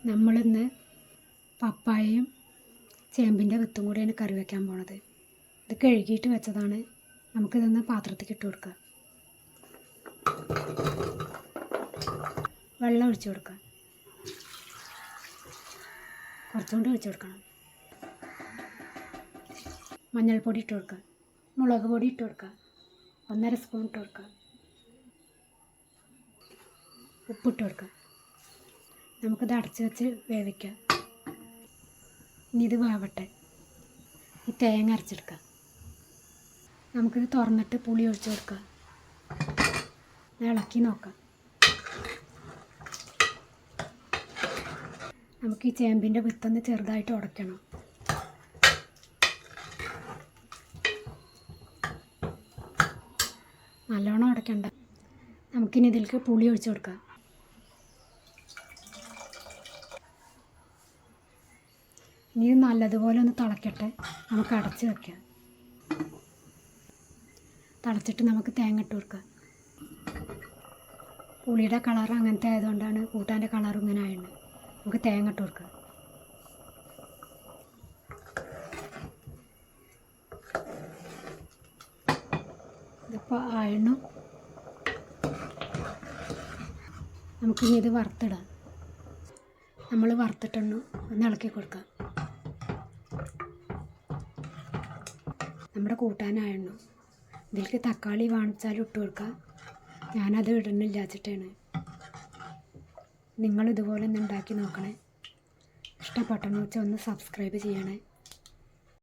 നമ്മളിന്ന് പപ്പായയും ചേമ്പിൻ്റെ വിത്തും കൂടിയാണ് കറി വയ്ക്കാൻ പോണത്. ഇത് കഴുകിയിട്ട് വെച്ചതാണ്. നമുക്കിതൊന്ന് പാത്രത്തിൽ ഇട്ട് കൊടുക്കാം. വെള്ളം ഒഴിച്ചു കൊടുക്കാം. കുറച്ചുകൊണ്ട് ഒഴിച്ചു കൊടുക്കണം. മഞ്ഞൾപ്പൊടി ഇട്ട് കൊടുക്കുക. മുളക് പൊടി ഇട്ട് കൊടുക്കുക. 1.5 സ്പൂൺ ഇട്ട് കൊടുക്കുക. ഉപ്പിട്ട് കൊടുക്കുക. നമുക്കിത് അടച്ച് വെച്ച് വേവിക്കാം. ഇനി ഇത് വേവട്ടെ. ഈ തേങ്ങ അരച്ചെടുക്കുക. നമുക്കിത് തുറന്നിട്ട് പുളി ഒഴിച്ച് കൊടുക്കുക. ഇളക്കി നോക്കാം. നമുക്ക് ഈ ചേമ്പിൻ്റെ വിത്തൊന്ന് ചെറുതായിട്ട് ഉടയ്ക്കണം. നല്ലോണം ഉടയ്ക്കണ്ട. നമുക്കിനി ഇതിലേക്ക് പുളി ഒഴിച്ച് കൊടുക്കാം. ഇനി ഇത് നല്ലതുപോലെ ഒന്ന് തിളയ്ക്കട്ടെ. നമുക്ക് അടച്ച് വയ്ക്കാം. തിളച്ചിട്ട് നമുക്ക് തേങ്ങ ഇട്ട് കൊടുക്കാം. പുളിയുടെ കളർ അങ്ങനത്തെ ആയതുകൊണ്ടാണ് കൂട്ടാൻ്റെ കളർ ഇങ്ങനെ ആയത്. നമുക്ക് തേങ്ങ ഇട്ട് കൊടുക്കാം. ഇതിപ്പോൾ ആയണം. നമുക്കിനി ഇത് വറുത്തിടാം. നമ്മൾ വറുത്തിട്ടൊന്ന് ഇളക്കി കൊടുക്കാം. നമ്മുടെ കൂട്ടാനായിരുന്നു. ഇതിലേക്ക് തക്കാളി വാങ്ങിച്ചാലും ഇട്ട് കൊടുക്കാം. ഞാനത് ഇടുന്നില്ല വെച്ചിട്ടാണ്. നിങ്ങളിതുപോലെ ഒന്ന് ഉണ്ടാക്കി നോക്കണേ. ഇഷ്ടപ്പെട്ടെന്ന് വെച്ചാൽ ഒന്ന് സബ്സ്ക്രൈബ് ചെയ്യണേ.